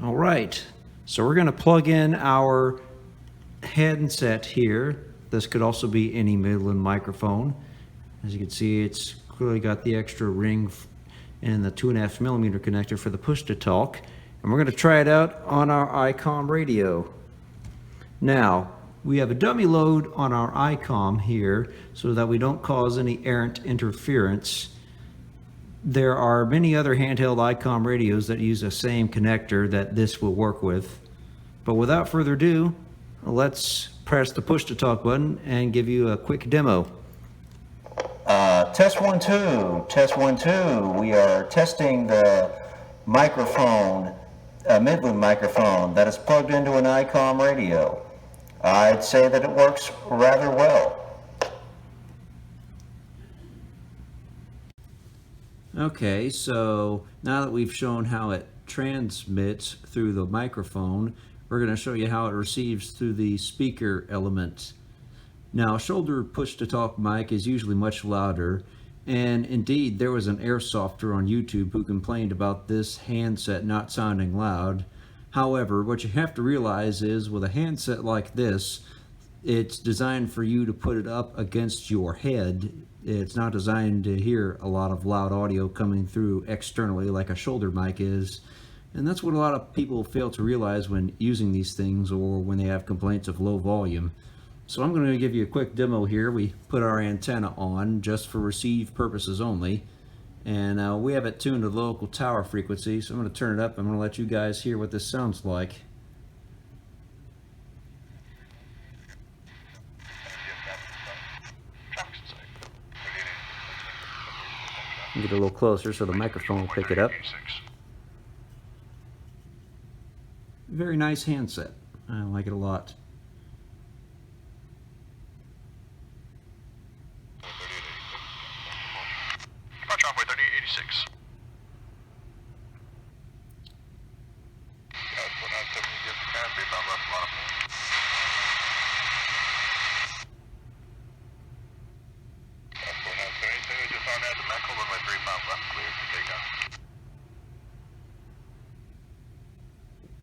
All right, so we're going to plug in our headset here. This could also be any Midland microphone. As you can see, it's clearly got the extra ring and the 2.5mm connector for the push-to-talk. And we're going to try it out on our Icom radio. Now, we have a dummy load on our Icom here so that we don't cause any errant interference. There are many other handheld Icom radios that use the same connector that this will work with. But without further ado, let's press the push-to-talk button and give you a quick demo. Test 1 2, test 1 2. We are testing the microphone, Midland microphone that is plugged into an Icom radio. I'd say that it works rather well. Okay, so now that we've shown how it transmits through the microphone, we're going to show you how it receives through the speaker element. Now, a shoulder push-to-talk mic is usually much louder, and indeed there was an airsofter on YouTube who complained about this handset not sounding loud. However, what you have to realize is with a handset like this, it's designed for you to put it up against your head. It's not designed to hear a lot of loud audio coming through externally like a shoulder mic is. And that's what a lot of people fail to realize when using these things or when they have complaints of low volume. So I'm going to give you a quick demo here. We put our antenna on just for receive purposes only. And we have it tuned to the local tower frequency. So I'm going to turn it up. I'm going to let you guys hear what this sounds like. Get a little closer so the microphone will pick it up. Very nice handset. I like it a lot. Departure halfway 3886.